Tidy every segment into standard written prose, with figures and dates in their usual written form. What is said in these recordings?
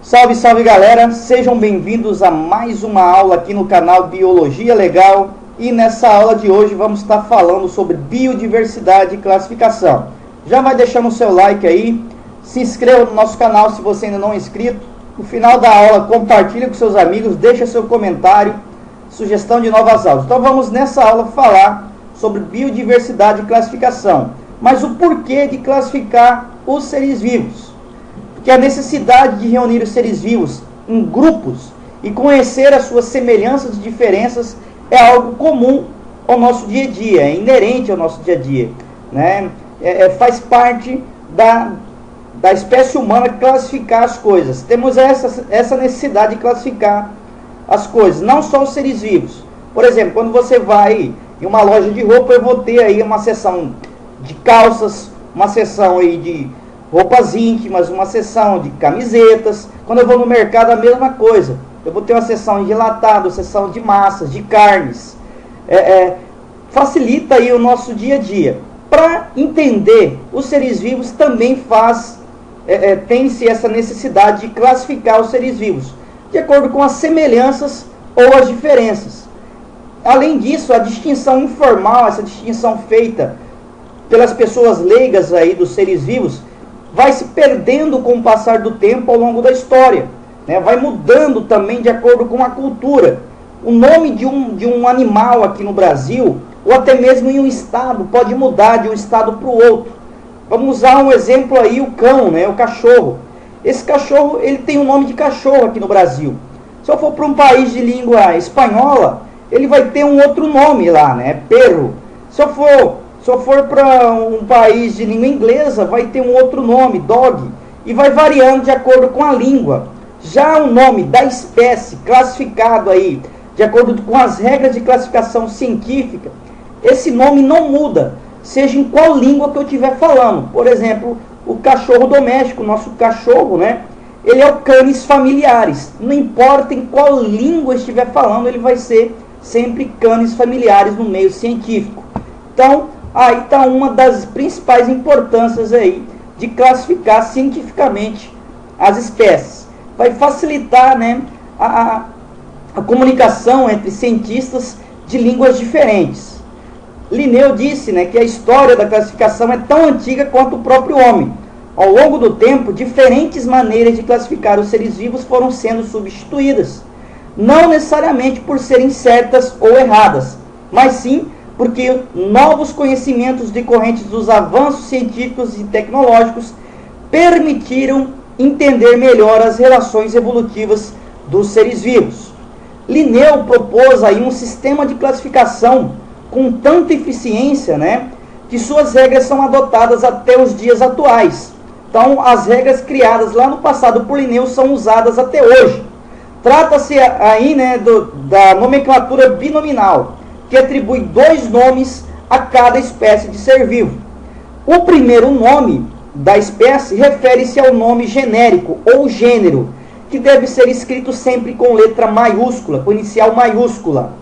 Salve, salve galera, sejam bem-vindos a mais uma aula aqui no canal Biologia Legal. E nessa aula de hoje vamos estar falando sobre biodiversidade e classificação. Já vai deixando o seu like aí, se inscreva no nosso canal se você ainda não é inscrito. No final da aula compartilhe com seus amigos, deixa seu comentário, sugestão de novas aulas. Então vamos nessa aula falar sobre biodiversidade e classificação. Mas o porquê de classificar os seres vivos? Porque a necessidade de reunir os seres vivos em grupos e conhecer as suas semelhanças e diferenças é algo comum ao nosso dia a dia, é inerente ao nosso dia a dia, né? Faz parte da espécie humana classificar as coisas. Temos essa necessidade de classificar as coisas, não só os seres vivos. Por exemplo, quando você vai em uma loja de roupa, eu vou ter aí uma seção de calças, uma seção aí de roupas íntimas, uma seção de camisetas. Quando eu vou no mercado, a mesma coisa. Eu vou ter uma seção de enlatado, seção de massas, de carnes. Facilita aí o nosso dia a dia. Para entender os seres vivos também tem-se essa necessidade de classificar os seres vivos de acordo com as semelhanças ou as diferenças. Além disso, a distinção informal, essa distinção feita pelas pessoas leigas aí dos seres vivos, vai se perdendo com o passar do tempo ao longo da história, né? Vai mudando também de acordo com a cultura. O nome de um animal aqui no Brasil, ou até mesmo em um estado, pode mudar de um estado para o outro. Vamos usar um exemplo aí, o cão, né? O cachorro. Esse cachorro, ele tem o nome de cachorro aqui no Brasil. Se eu for para um país de língua espanhola, ele vai ter um outro nome lá, né? Perro. Se eu for para um país de língua inglesa, vai ter um outro nome, dog, e vai variando de acordo com a língua. Já o nome da espécie, classificado aí, de acordo com as regras de classificação científica, esse nome não muda, seja em qual língua que eu estiver falando. Por exemplo, o cachorro doméstico, nosso cachorro, né? Ele é o Canis familiaris. Não importa em qual língua estiver falando, ele vai ser sempre Canis familiaris no meio científico. Então, aí está uma das principais importâncias aí de classificar cientificamente as espécies. Vai facilitar, né, a comunicação entre cientistas de línguas diferentes. Linneu disse, né, que a história da classificação é tão antiga quanto o próprio homem. Ao longo do tempo, diferentes maneiras de classificar os seres vivos foram sendo substituídas. Não necessariamente por serem certas ou erradas, mas sim porque novos conhecimentos decorrentes dos avanços científicos e tecnológicos permitiram entender melhor as relações evolutivas dos seres vivos. Linneu propôs aí um sistema de classificação com tanta eficiência, né, que suas regras são adotadas até os dias atuais. Então, as regras criadas lá no passado por Linneu são usadas até hoje. Trata-se aí, né, da nomenclatura binominal, que atribui 2 nomes a cada espécie de ser vivo. O primeiro nome da espécie refere-se ao nome genérico ou gênero, que deve ser escrito sempre com letra maiúscula, com inicial maiúscula.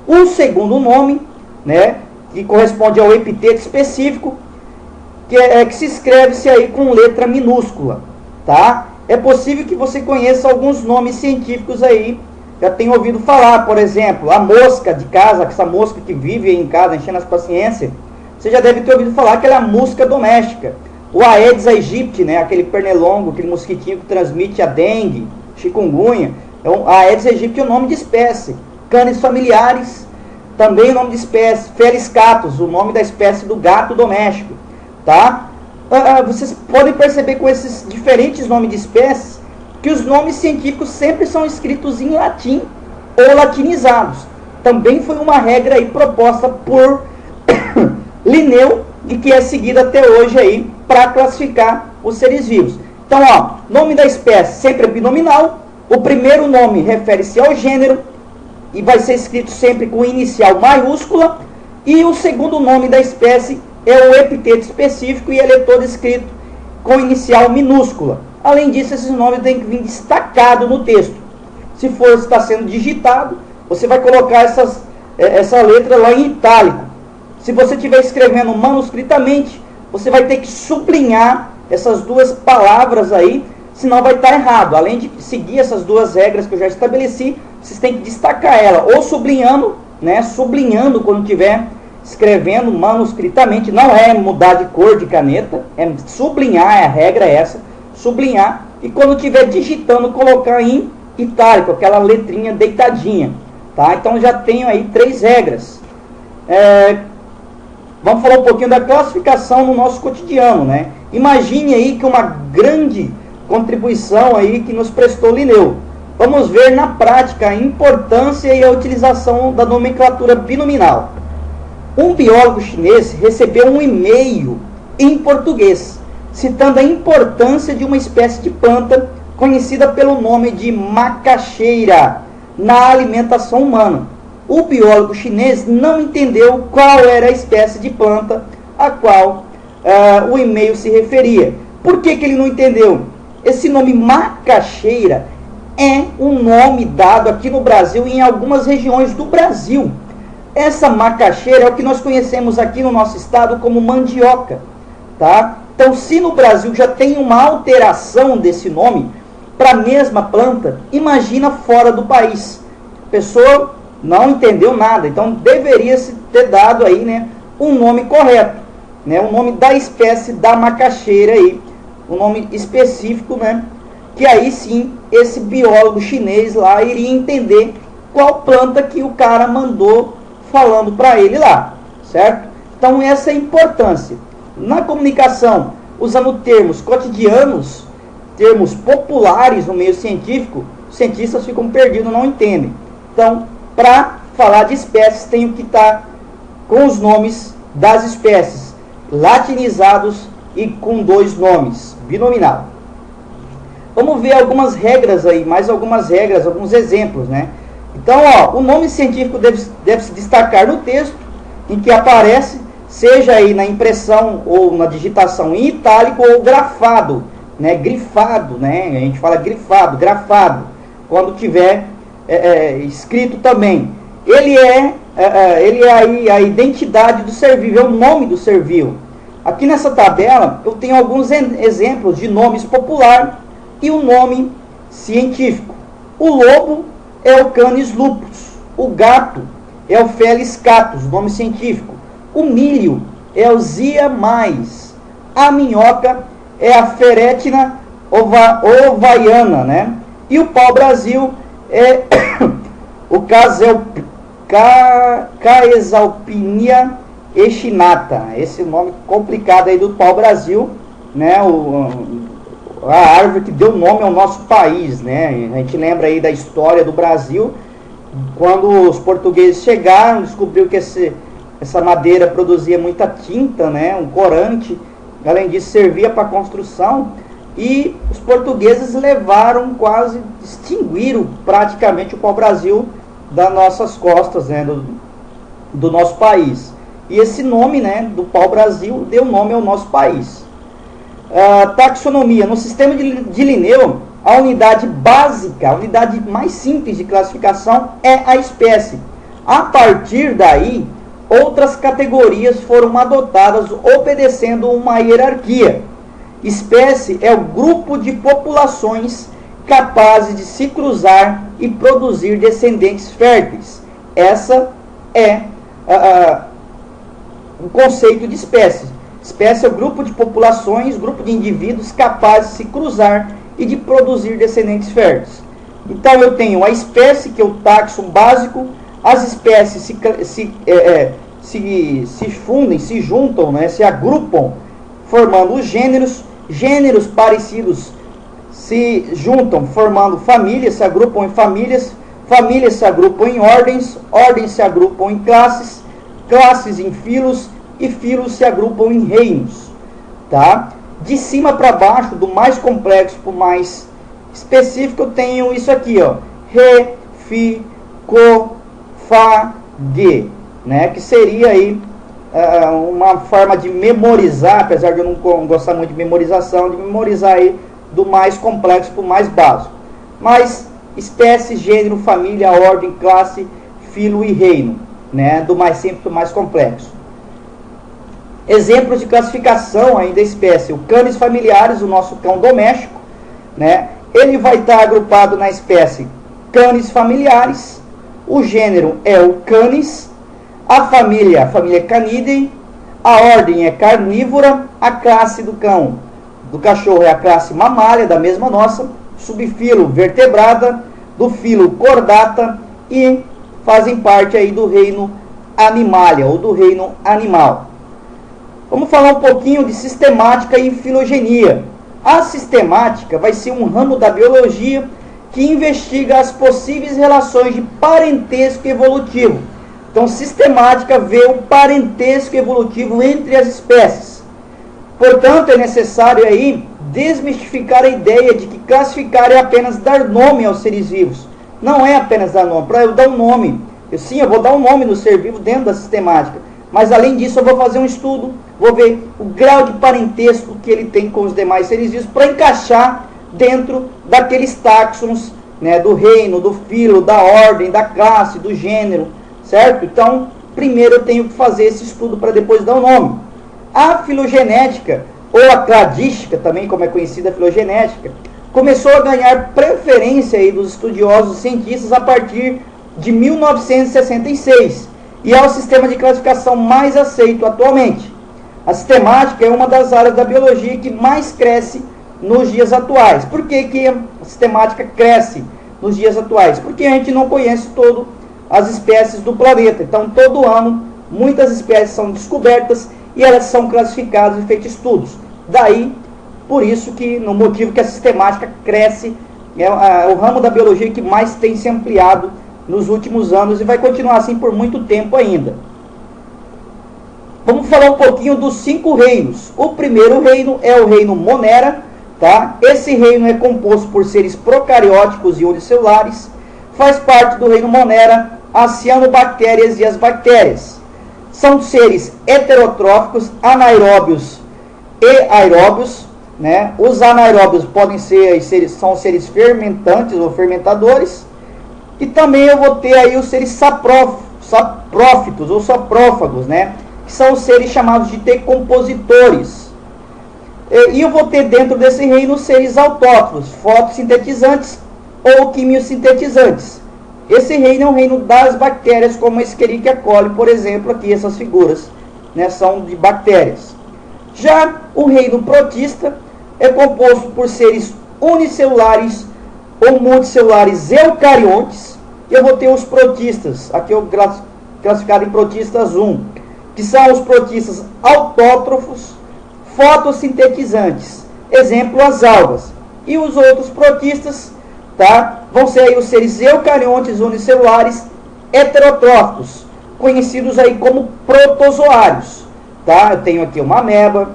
O segundo nome, né, que corresponde ao epiteto específico, que se escreve-se aí com letra minúscula, tá? É possível que você conheça alguns nomes científicos aí, já tenho ouvido falar, por exemplo, a mosca de casa, essa mosca que vive em casa enchendo as paciências, você já deve ter ouvido falar que ela é a mosca doméstica. O Aedes aegypti, né, aquele pernilongo, aquele mosquitinho que transmite a dengue, chikungunya. Então, a Aedes aegypti é o nome de espécie. Canis familiaris, também o nome de espécie. Felis catus, o nome da espécie do gato doméstico. Tá? Vocês podem perceber com esses diferentes nomes de espécies que os nomes científicos sempre são escritos em latim ou latinizados. Também foi uma regra aí proposta por Linneu e que é seguida até hoje aí para classificar os seres vivos. Então, ó, nome da espécie sempre é binominal. O primeiro nome refere-se ao gênero e vai ser escrito sempre com inicial maiúscula. E o segundo nome da espécie é o epiteto específico e ele é todo escrito com inicial minúscula. Além disso, esses nomes têm que vir destacado no texto. Se for estar sendo digitado, você vai colocar essa letra lá em itálico. Se você estiver escrevendo manuscritamente, você vai ter que sublinhar essas duas palavras aí, senão vai estar errado. Além de seguir essas duas regras que eu já estabeleci, vocês têm que destacar ela, ou sublinhando, né, sublinhando quando estiver escrevendo manuscritamente, não é mudar de cor de caneta, é sublinhar, a regra é essa, sublinhar, e quando estiver digitando, colocar em itálico, aquela letrinha deitadinha, tá? Então já tenho aí 3 regras. Vamos falar um pouquinho da classificação no nosso cotidiano, né? Imagine aí que uma grande contribuição aí que nos prestou Linneu. Vamos ver na prática a importância e a utilização da nomenclatura binominal. Um biólogo chinês recebeu um e-mail em português, citando a importância de uma espécie de planta conhecida pelo nome de macaxeira na alimentação humana. O biólogo chinês não entendeu qual era a espécie de planta a qual o e-mail se referia. Por que ele não entendeu? Esse nome macaxeira é um nome dado aqui no Brasil e em algumas regiões do Brasil. Essa macaxeira é o que nós conhecemos aqui no nosso estado como mandioca, tá? Então, se no Brasil já tem uma alteração desse nome para a mesma planta, imagina fora do país. A pessoa não entendeu nada, então deveria se ter dado aí, né, um nome correto, né, o nome da espécie da macaxeira aí, um nome específico, né, que aí sim esse biólogo chinês lá iria entender qual planta que o cara mandou falando para ele lá, certo? Então essa é a importância. Na comunicação, usando termos cotidianos, termos populares no meio científico, os cientistas ficam perdidos, não entendem. Então, para falar de espécies, tenho que estar com os nomes das espécies, latinizados e com 2 nomes, binominal. Vamos ver algumas regras aí, mais algumas regras, alguns exemplos, né? Então, o nome científico deve se destacar no texto em que aparece, seja aí na impressão ou na digitação em itálico ou grafado, né? Grifado, né? A gente fala grifado, grafado, quando tiver escrito também. Ele é aí a identidade do ser vivo, é o nome do ser vivo. Aqui nessa tabela eu tenho alguns exemplos de nomes popular e o nome científico. O lobo é o Canis lupus, o gato é o Felis catus, nome científico. O milho é o Zea mais, a minhoca é a Ferretina ovaiana, né? E o pau-brasil é o Caesalpinia echinata. Esse nome complicado aí do pau-brasil, né? A árvore que deu nome ao nosso país, né? A gente lembra aí da história do Brasil, quando os portugueses chegaram, descobriu que essa madeira produzia muita tinta, né? Um corante, além disso servia para construção, e os portugueses levaram, quase extinguiram praticamente o pau-brasil das nossas costas, né? do nosso país. E esse nome, né, do pau-brasil deu nome ao nosso país. Taxonomia. No sistema de Linneu, a unidade básica, a unidade mais simples de classificação é a espécie. A partir daí, outras categorias foram adotadas obedecendo uma hierarquia. Espécie é o grupo de populações capazes de se cruzar e produzir descendentes férteis. Essa é o conceito de espécie. Espécie é o grupo de populações, grupo de indivíduos capazes de se cruzar e de produzir descendentes férteis. Então eu tenho a espécie, que é o taxon básico. As espécies se fundem, se juntam, né, se agrupam, formando os gêneros. Gêneros parecidos se juntam, formando famílias, se agrupam em famílias. Famílias se agrupam em ordens. Ordens se agrupam em classes. Classes em filos. E filos se agrupam em reinos, tá? De cima para baixo, do mais complexo para o mais específico, eu tenho isso aqui, ó, Re, Fi, Co, Fa, Ge, né? Que seria aí uma forma de memorizar, apesar de eu não gostar muito de memorização, de memorizar aí do mais complexo para o mais básico. Mas espécie, gênero, família, ordem, classe, filo e reino, né? Do mais simples para o mais complexo. Exemplos de classificação aí da espécie: o Canis familiaris, o nosso cão doméstico, né? Ele vai estar agrupado na espécie Canis familiaris, o gênero é o Canis, a família Canidae, a ordem é carnívora, a classe do cachorro é a classe mamália, da mesma nossa, subfilo vertebrada, do filo Chordata, e fazem parte aí do reino Animalia, ou do reino animal. Vamos falar um pouquinho de sistemática e filogenia. A sistemática vai ser um ramo da biologia que investiga as possíveis relações de parentesco evolutivo. Então, sistemática vê o parentesco evolutivo entre as espécies. Portanto, é necessário aí desmistificar a ideia de que classificar é apenas dar nome aos seres vivos. Não é apenas dar nome. Para eu dar um nome, eu vou dar um nome no ser vivo dentro da sistemática. Mas, além disso, eu vou fazer um estudo, vou ver o grau de parentesco que ele tem com os demais seres vivos para encaixar dentro daqueles táxons, né, do reino, do filo, da ordem, da classe, do gênero, certo? Então, primeiro eu tenho que fazer esse estudo para depois dar o nome. A filogenética, ou a cladística, também como é conhecida a filogenética, começou a ganhar preferência aí dos estudiosos cientistas a partir de 1966, e é o sistema de classificação mais aceito atualmente. A sistemática é uma das áreas da biologia que mais cresce nos dias atuais. Por que a sistemática cresce nos dias atuais? Porque a gente não conhece todas as espécies do planeta. Então, todo ano, muitas espécies são descobertas e elas são classificadas e feitos estudos. Daí, por isso que, no motivo que a sistemática cresce, é o ramo da biologia que mais tem se ampliado nos últimos anos e vai continuar assim por muito tempo ainda. Vamos falar um pouquinho dos 5 reinos. O primeiro reino é o reino Monera, tá? Esse reino é composto por seres procarióticos e unicelulares. Faz parte do reino Monera as cianobactérias e as bactérias. São seres heterotróficos, anaeróbios e aeróbios, né? Os anaeróbios podem ser, são seres fermentantes ou fermentadores. E também eu vou ter aí os seres saprófitos ou saprófagos, né? Que são os seres chamados de decompositores. E eu vou ter dentro desse reino os seres autótrofos, fotossintetizantes ou quimiosintetizantes. Esse reino é o reino das bactérias, como a Escherichia coli, por exemplo, aqui essas figuras, né, são de bactérias. Já o reino protista é composto por seres unicelulares ou multicelulares eucariontes. Eu vou ter os protistas, aqui eu classificado em protistas 1, que são os protistas autótrofos, fotossintetizantes, exemplo as algas. E os outros protistas, tá, vão ser aí os seres eucariontes unicelulares heterotróficos, conhecidos aí como protozoários, tá? Eu tenho aqui uma ameba,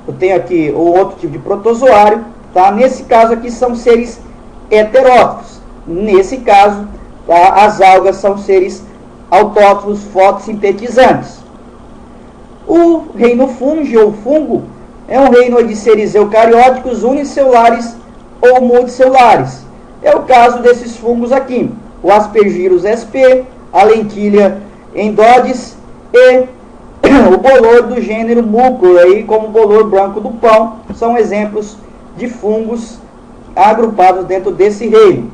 eu tenho aqui o outro tipo de protozoário, tá? Nesse caso aqui são seres heterótrofos. Nesse caso, tá, as algas são seres autótrofos fotossintetizantes. O reino fungi ou fungo é um reino de seres eucarióticos unicelulares ou multicelulares. É o caso desses fungos aqui, o Aspergillus sp, a lentilha Endodes e o bolor do gênero Mucor, aí como o bolor branco do pão, são exemplos de fungos agrupados dentro desse reino.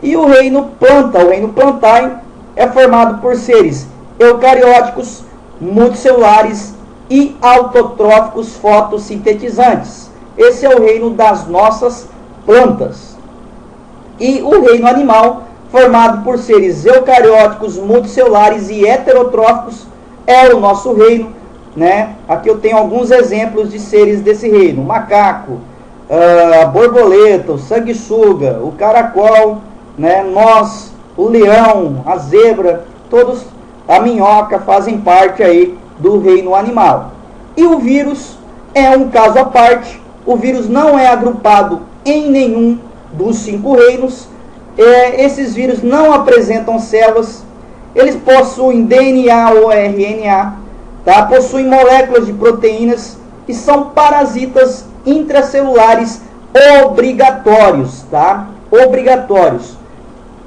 E o reino planta, o reino plantae, é formado por seres eucarióticos, multicelulares e autotróficos fotossintetizantes. Esse é o reino das nossas plantas. E o reino animal, formado por seres eucarióticos, multicelulares e heterotróficos, é o nosso reino, né? Aqui eu tenho alguns exemplos de seres desse reino: o macaco, a borboleta, o sanguessuga, o caracol, né? Nós, o leão, a zebra, todos, a minhoca, fazem parte aí do reino animal. E o vírus é um caso à parte. O vírus não é agrupado em nenhum dos 5 reinos. Esses vírus não apresentam células. Eles possuem DNA ou RNA, tá? Possuem moléculas de proteínas e são parasitas intracelulares obrigatórios, tá? Obrigatórios.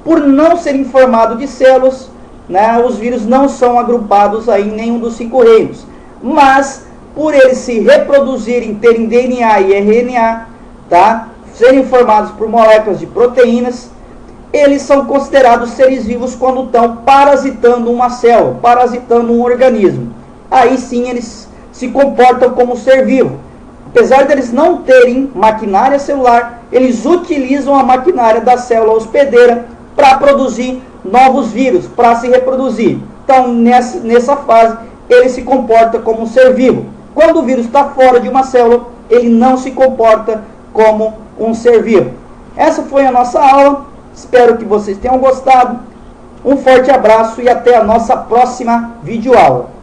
Por não serem formados de células, né, os vírus não são agrupados aí em nenhum dos 5 reinos. Mas, por eles se reproduzirem, terem DNA e RNA, tá? serem formados por moléculas de proteínas, eles são considerados seres vivos quando estão parasitando uma célula, parasitando um organismo. Aí sim eles se comportam como ser vivo. Apesar deles não terem maquinária celular, eles utilizam a maquinária da célula hospedeira para produzir novos vírus, para se reproduzir. Então, nessa fase, ele se comporta como um ser vivo. Quando o vírus está fora de uma célula, ele não se comporta como um ser vivo. Essa foi a nossa aula. Espero que vocês tenham gostado. Um forte abraço e até a nossa próxima videoaula.